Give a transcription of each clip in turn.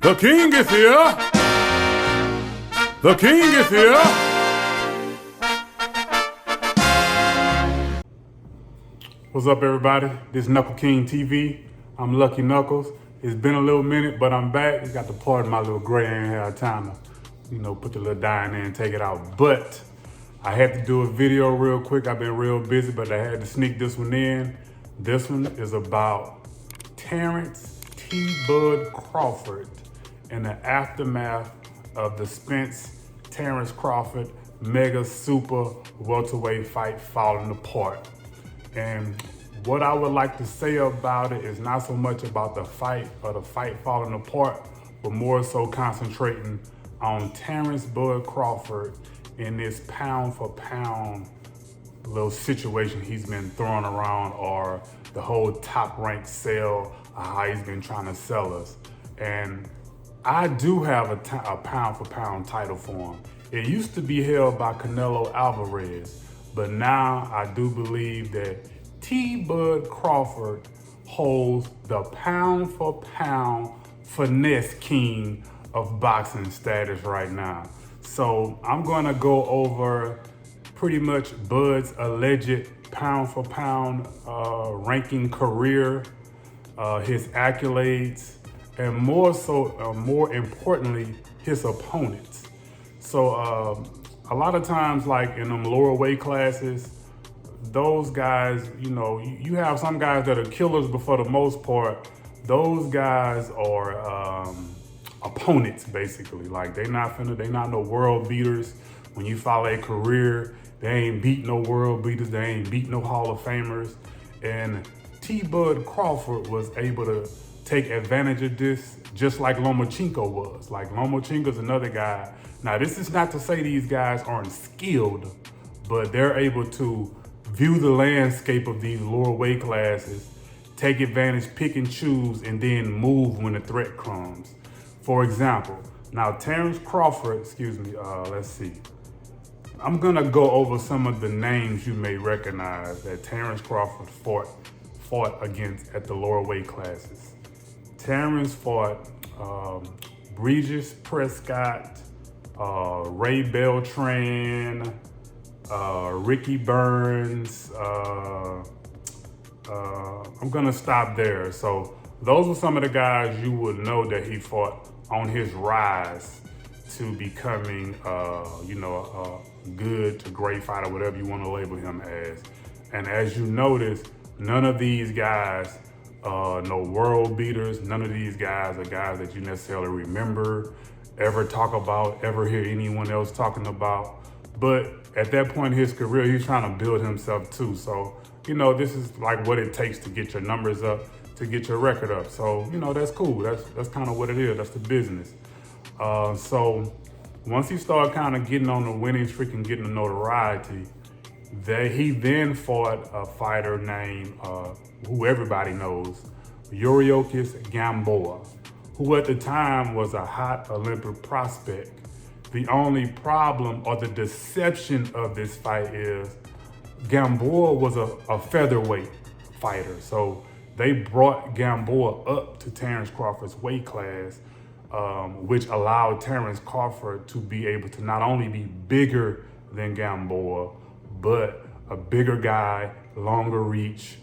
The king is here. The king is here. What's up, everybody? This is Knuckle King TV. I'm Lucky Knuckles. It's been a little minute, but I'm back. You got to pardon my little gray hair time to, put the little dye in there and take it out. But I had to do a video real quick. I've been real busy, but I had to sneak this one in. This one is about Terrance T-Bud Crawford in the aftermath of the Terrance Crawford mega super welterweight fight falling apart. And what I would like to say about it is not so much about the fight or the fight falling apart, but more so concentrating on Terrance Bud Crawford in this pound for pound little situation he's been throwing around, or the whole top ranked sell, how he's been trying to sell us. And I do have a pound for pound title for him. It used to be held by Canelo Alvarez, but now I do believe that T-Bud Crawford holds the pound for pound finesse king of boxing status right now. So I'm gonna go over pretty much Bud's alleged pound for pound ranking career, his accolades, and more importantly, his opponents. So a lot of times, like in them lower weight classes, those guys, you have some guys that are killers, but for the most part, those guys are opponents basically. Like they not no world beaters. When you follow a career, they ain't beat no world beaters, they ain't beat no Hall of Famers. And T-Bud Crawford was able to take advantage of this just like Lomachenko was. Like Lomachenko's another guy. Now this is not to say these guys aren't skilled, but they're able to view the landscape of these lower weight classes, take advantage, pick and choose, and then move when the threat comes. For example, now Terrance Crawford, let's see. I'm gonna go over some of the names you may recognize that Terrance Crawford fought against at the lower weight classes. Terrance fought Bridges Prescott, Ray Beltran, Ricky Burns. I'm gonna stop there. So those are some of the guys you would know that he fought on his rise to becoming, a good to great fighter, whatever you want to label him as. And as you notice, none of these guys, no world beaters, none of these guys are guys that you necessarily remember, ever talk about, ever hear anyone else talking about. But at that point in his career, he's trying to build himself too. So, this is like what it takes to get your numbers up, to get your record up. So, that's cool. That's kind of what it is. That's the business. So once he started kind of getting on the winning streak and getting the notoriety, he then fought a fighter named, who everybody knows, Yuriorkis Gamboa, who at the time was a hot Olympic prospect. The only problem or the deception of this fight is Gamboa was a featherweight fighter. So they brought Gamboa up to Terrance Crawford's weight class, which allowed Terrance Crawford to be able to not only be bigger than Gamboa, but a bigger guy, longer reach.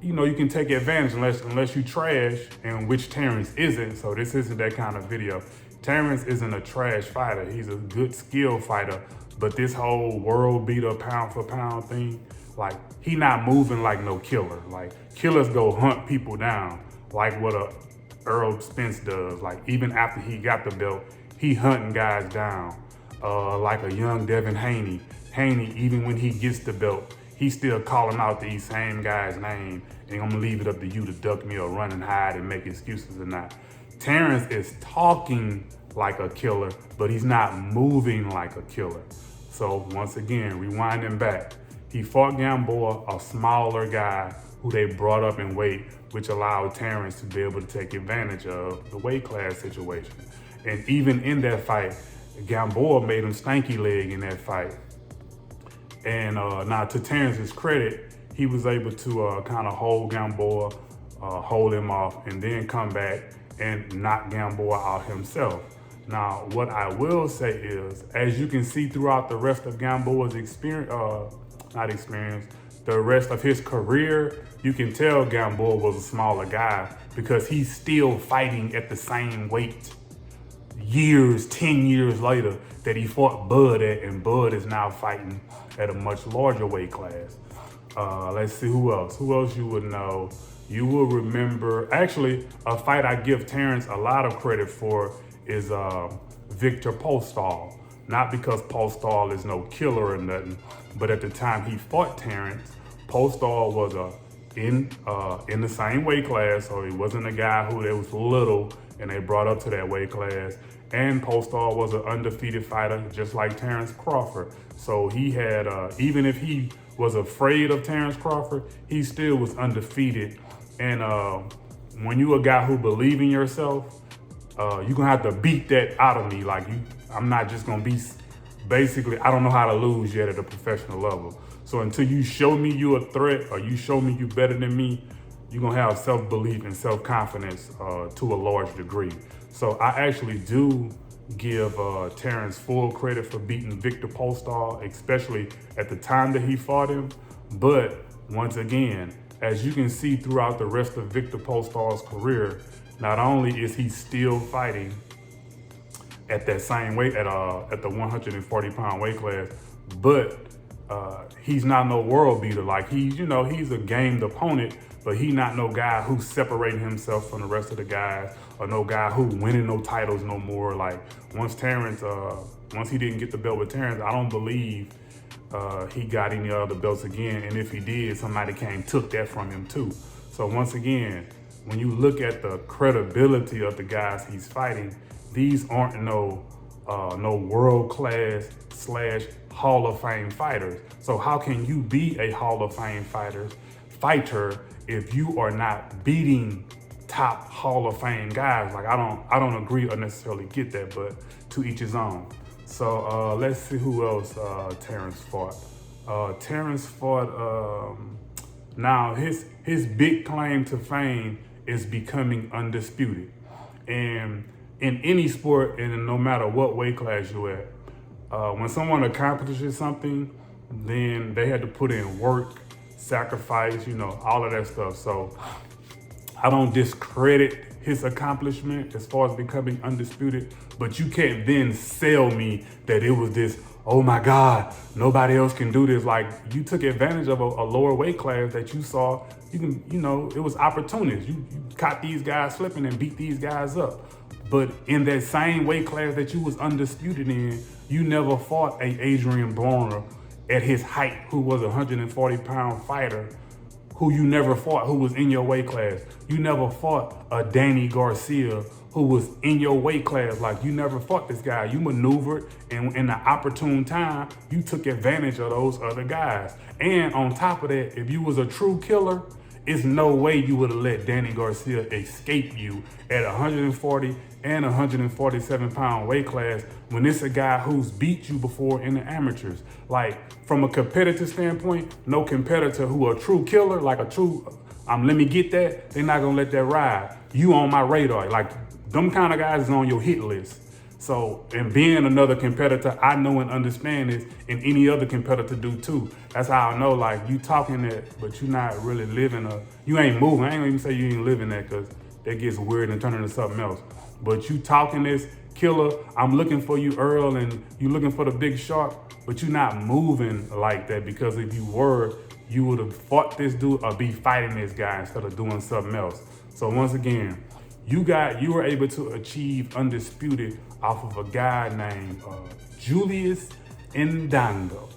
You can take advantage unless you trash, and which Terrance isn't. So this isn't that kind of video. Terrance isn't a trash fighter. He's a good skill fighter, but this whole world beater pound for pound thing, like he not moving like no killer. Like killers go hunt people down, like what a Earl Spence does. Like even after he got the belt, he hunting guys down, like a young Devin Haney. Haney, even when he gets the belt, he's still calling out these same guys' name, and I'm gonna leave it up to you to duck me or run and hide and make excuses or not. Terrance is talking like a killer, but he's not moving like a killer. So once again, rewinding back, he fought Gamboa, a smaller guy who they brought up in weight, which allowed Terrance to be able to take advantage of the weight class situation. And even in that fight, Gamboa made him stanky leg in that fight. And now to Terrance's credit, he was able to kind of hold Gamboa, hold him off, and then come back and knock Gamboa out himself. Now, what I will say is, as you can see throughout the rest of Gamboa's the rest of his career, you can tell Gamboa was a smaller guy because he's still fighting at the same weight 10 years later that he fought Bud at, and Bud is now fighting at a much larger weight class. Let's see who else. Who else you would know? You will remember, actually, a fight I give Terrance a lot of credit for is Victor Postol. Not because Postol is no killer or nothing, but at the time he fought Terrance, Postol was in the same weight class, so he wasn't a guy who they was little and they brought up to that weight class. And Postol was an undefeated fighter, just like Terrance Crawford. So he had, even if he was afraid of Terrance Crawford, he still was undefeated. And when you a guy who believe in yourself, you're gonna have to beat that out of me. Like I'm not just gonna be, basically, I don't know how to lose yet at a professional level. So until you show me you a threat or you show me you better than me, you're gonna have self-belief and self-confidence to a large degree. So I actually do give Terrance full credit for beating Victor Postol, especially at the time that he fought him. But once again, as you can see throughout the rest of Victor Postol's career, not only is he still fighting at that same weight, at the 140-pound weight class, but he's not no world beater. Like he's a gamed opponent, but he not no guy who's separating himself from the rest of the guys, or no guy who winning no titles no more. Like once he didn't get the belt with Terrance, I don't believe he got any other belts again. And if he did, somebody took that from him too. So once again, when you look at the credibility of the guys he's fighting, these aren't no world-class / Hall of Fame fighters. So how can you be a Hall of Fame fighter if you are not beating top Hall of Fame guys? Like I don't agree or necessarily get that, but to each his own. So let's see who else Terrance fought. Terrance fought, now his big claim to fame is becoming undisputed. And in any sport, and no matter what weight class you're at, when someone accomplishes something, then they had to put in work, sacrifice, all of that stuff. So I don't discredit his accomplishment as far as becoming undisputed, but you can't then sell me that it was this, oh my God, nobody else can do this. Like you took advantage of a lower weight class that you saw. It was opportunities. You caught these guys slipping and beat these guys up. But in that same weight class that you was undisputed in, you never fought a Adrian Broner at his height, who was a 140-pound fighter, who you never fought, who was in your weight class. You never fought a Danny Garcia, who was in your weight class. Like you never fought this guy. You maneuvered, and in the opportune time, you took advantage of those other guys. And on top of that, if you was a true killer, it's no way you would have let Danny Garcia escape you at 140 and 147-pound weight class when it's a guy who's beat you before in the amateurs. Like from a competitive standpoint, no competitor who a true killer, like a true, let me get that, they're not gonna let that ride. You on my radar. Like them kind of guys is on your hit list. So, and being another competitor, I know and understand this, and any other competitor do too. That's how I know, like, you talking that, but you're not really living you ain't moving. I ain't gonna even say you ain't living that, because that gets weird and turn into something else. But you talking this killer, I'm looking for you, Earl, and you looking for the big shark, but you're not moving like that, because if you were, you would have fought this dude or be fighting this guy instead of doing something else. So once again, you were able to achieve undisputed off of a guy named Julius Ndongo.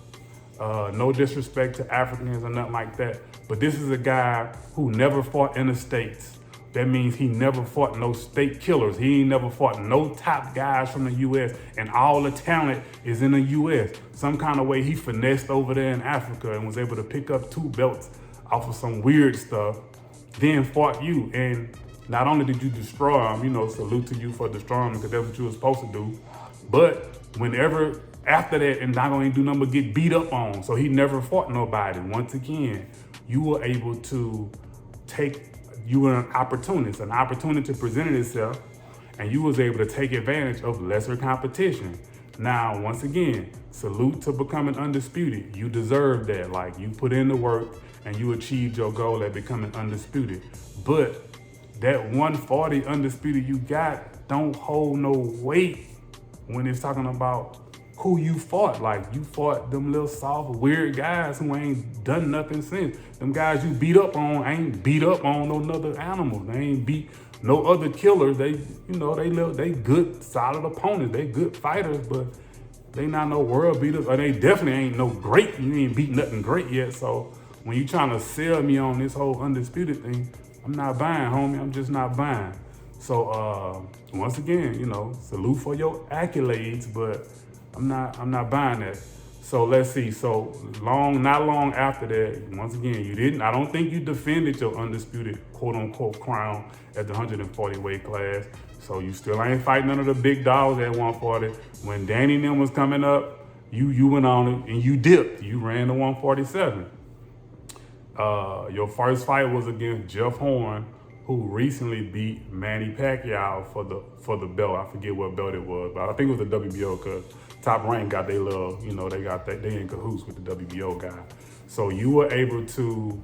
No disrespect to Africans or nothing like that, but this is a guy who never fought in the States. That means he never fought no state killers. He ain't never fought no top guys from the US, and all the talent is in the US. Some kind of way he finessed over there in Africa and was able to pick up 2 belts off of some weird stuff, then fought you. And not only did you destroy him, salute to you for destroying him, because that's what you were supposed to do, but whenever after that, and not gonna do nothing but get beat up on, so he never fought nobody. Once again, you were able to take you were an opportunist. An opportunity presented itself, and you was able to take advantage of lesser competition. Now, once again, salute to becoming undisputed. You deserve that. Like, you put in the work and you achieved your goal at becoming undisputed. But that 140 undisputed you got don't hold no weight when it's talking about who you fought. Like, you fought them little soft, weird guys who ain't done nothing since. Them guys you beat up on ain't beat up on no other animal. They ain't beat no other killers. They, they good, solid opponents. They good fighters, but they not no world beaters, or they definitely ain't no great. You ain't beat nothing great yet. So when you trying to sell me on this whole undisputed thing, I'm not buying, homie. I'm just not buying. So once again, salute for your accolades, but I'm not buying that. So let's see. So not long after that, once again, I don't think you defended your undisputed quote unquote crown at the 140 weight class. So you still ain't fighting none of the big dogs at 140. When Danny and them was coming up, you went on it and you dipped. You ran to 147. Your first fight was against Jeff Horn, who recently beat Manny Pacquiao for the belt. I forget what belt it was, but I think it was the WBO, because Top Rank got their little, they in cahoots with the WBO guy. So you were able to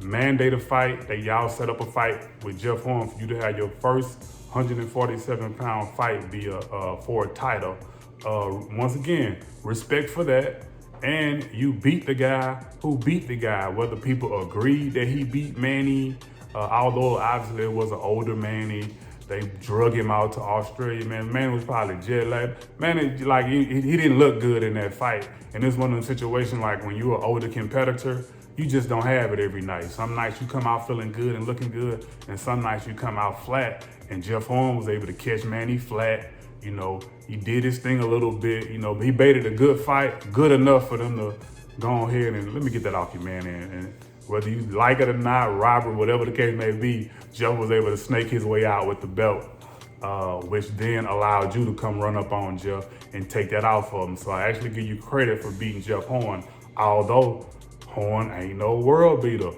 mandate a fight. Y'all set up a fight with Jeff Horn for you to have your first 147-pound fight be for a title. Once again, respect for that. And you beat the guy who beat the guy, whether people agreed that he beat Manny, although obviously it was an older Manny. They drug him out to Australia, man. Manny was probably jet lagged. Manny, he didn't look good in that fight. And it's one of those situations like when you're an older competitor, you just don't have it every night. Some nights you come out feeling good and looking good, and some nights you come out flat. And Jeff Horn was able to catch Manny flat. He did his thing a little bit. He baited a good fight, good enough for them to go ahead and let me get that off you, man. And whether you like it or not, Robert, whatever the case may be, Jeff was able to snake his way out with the belt, which then allowed you to come run up on Jeff and take that out for him. So I actually give you credit for beating Jeff Horn, although Horn ain't no world beater.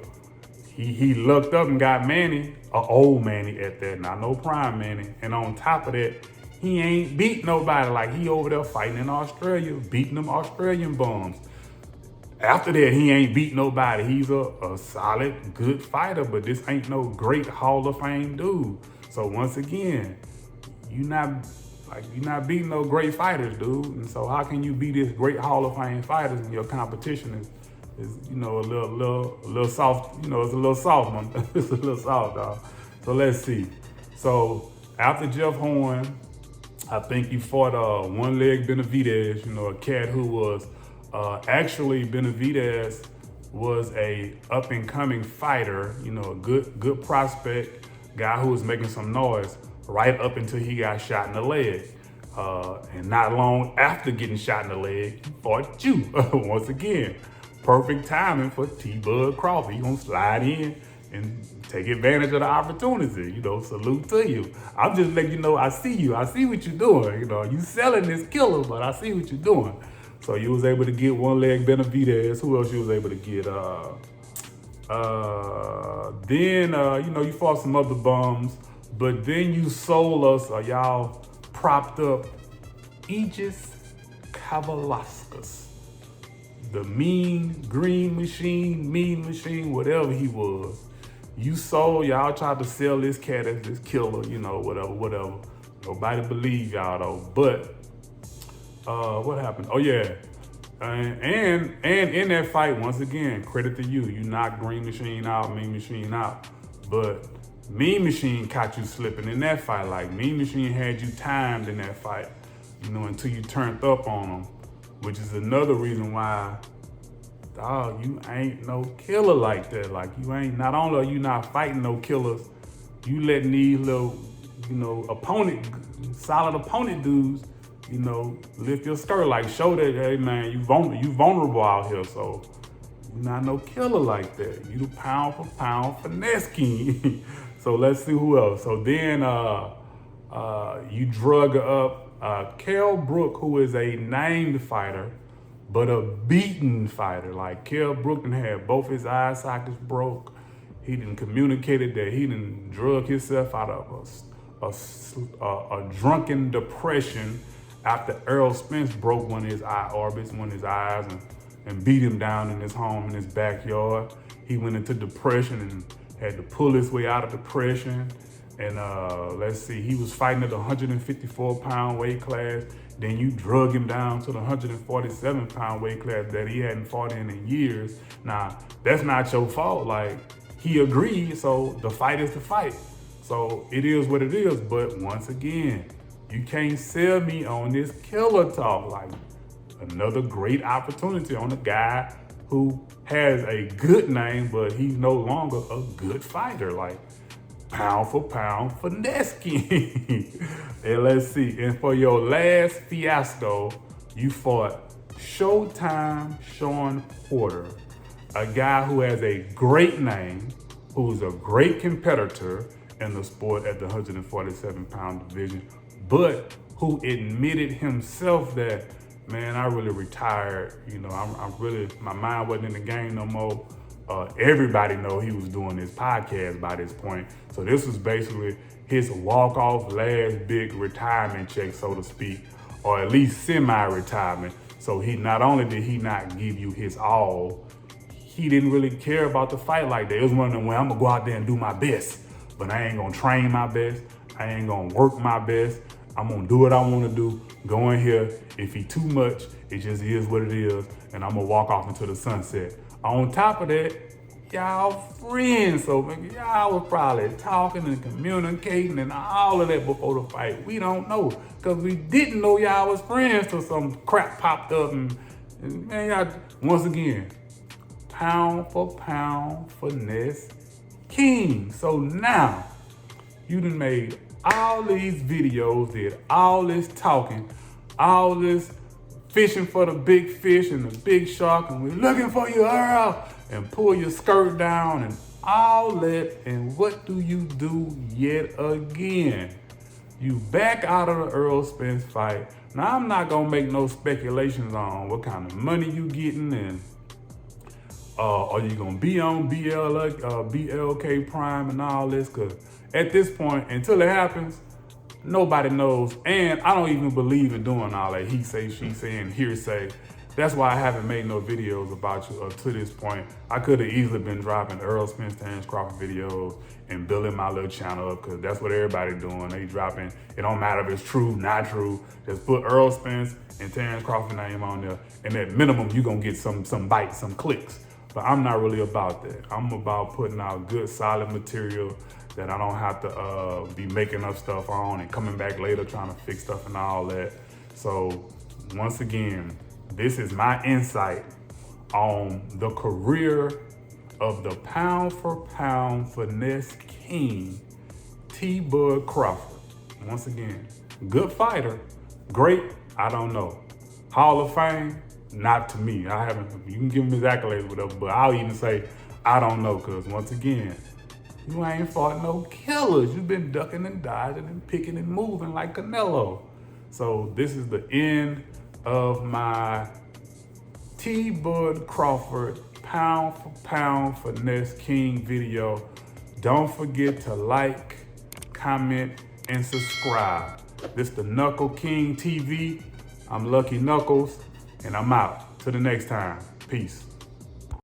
He looked up and got Manny, an old Manny at that, not no prime Manny. And on top of that, he ain't beat nobody. Like, he over there fighting in Australia, beating them Australian bums. After that, he ain't beat nobody. He's a solid, good fighter, but this ain't no great Hall of Fame dude. So once again, you're not beating no great fighters, dude. And so how can you be this great Hall of Fame fighters and your competition is a little soft, it's a little soft, man. It's a little soft, dog. So let's see. So after Jeff Horn, I think you fought One Leg Benavidez, a cat who was actually Benavidez was a up and coming fighter, a good prospect, guy who was making some noise right up until he got shot in the leg. And not long after getting shot in the leg, he fought you once again. Perfect timing for T-Bud Crawford. He gonna slide in and take advantage of the opportunity. Salute to you. I'm just letting you know I see you. I see what you're doing. You selling this killer, but I see what you're doing. So you was able to get One Leg Benavidez. Who else you was able to get? Then you fought some other bums, but then you sold us, y'all propped up Aegis Kavalauskas. The mean machine, whatever he was. Y'all tried to sell this cat as this killer, whatever. Nobody believed y'all though. But what happened? Oh yeah. And in that fight, once again, credit to you. You knocked Green Machine out, Mean Machine out. But Mean Machine caught you slipping in that fight. Like, Mean Machine had you timed in that fight, until you turned up on him. Which is another reason why, dog, you ain't no killer like that. Like, you ain't, not only are you not fighting no killers, you letting these little, solid opponent dudes, lift your skirt. Like, show that, hey man, you vulnerable out here. So you're not no killer like that. You the pound for pound finesse king. So let's see who else. So then you drug up Kell Brook, who is a named fighter, but a beaten fighter. Like, Kell Brook had both his eye sockets broke. He done communicated that he done drug himself out of a drunken depression after Errol Spence broke one of his eye orbits, one of his eyes, and beat him down in his home in his backyard. He went into depression and had to pull his way out of depression. And let's see, he was fighting at the 154-pound weight class. Then you drug him down to the 147-pound weight class that he hadn't fought in years. Now, that's not your fault. Like, he agreed, so the fight is the fight. So it is what it is. But once again, you can't sell me on this killer talk. Like, another great opportunity on a guy who has a good name, but he's no longer a good fighter. Like, pound for pound, finesse king. And let's see, and for your last fiasco, you fought Showtime Shawn Porter, a guy who has a great name, who's a great competitor in the sport at the 147-pound division, but who admitted himself that, man, I really retired. You know, I'm really, my mind wasn't in the game no more. Everybody know he was doing this podcast by this point. So this was basically his walk-off last big retirement check, so to speak, or at least semi-retirement. So he, not only did he not give you his all, he didn't really care about the fight like that. It was one of them where I'm gonna go out there and do my best, but I ain't gonna train my best. I ain't gonna work my best. I'm gonna do what I wanna do. Go in here. If he too much, it just is what it is, and I'm gonna walk off into the sunset. On top of that, y'all friends, so y'all was probably talking and communicating and all of that before the fight. We don't know, because we didn't know y'all was friends till some crap popped up, and man, y'all, once again, pound for pound finesse king. So now, you done made all these videos, did all this talking, all this fishing for the big fish and the big shark, and we're looking for you, Earl, and pull your skirt down and all that. And what do you do yet again? You back out of the Errol Spence fight. Now, I'm not gonna make no speculations on what kind of money you getting, and are you gonna be on BLK Prime and all this? Because at this point, until it happens, nobody knows. And I don't even believe in doing all that he say, she say, and hearsay. That's why I haven't made no videos about you to this point. I could have easily been dropping Errol Spence, Terrance Crawford videos and building my little channel up, because that's what everybody doing. They dropping, it don't matter if it's true, not true. Just put Errol Spence and Terrance Crawford name on there, and at minimum, you gonna get some bites, some clicks. But I'm not really about that. I'm about putting out good, solid material that I don't have to be making up stuff on and coming back later trying to fix stuff and all that. So once again, this is my insight on the career of the pound for pound finesse king, T-Bud Crawford. Once again, good fighter, great, I don't know. Hall of Fame, not to me. I haven't, you can give him his accolades, whatever, but I'll even say, I don't know, because once again, you ain't fought no killers. You've been ducking and dodging and picking and moving like Canelo. So this is the end of my T-Bud Crawford pound for pound finesse king video. Don't forget to like, comment, and subscribe. This the Knuckle King TV. I'm Lucky Knuckles, and I'm out. Till the next time. Peace.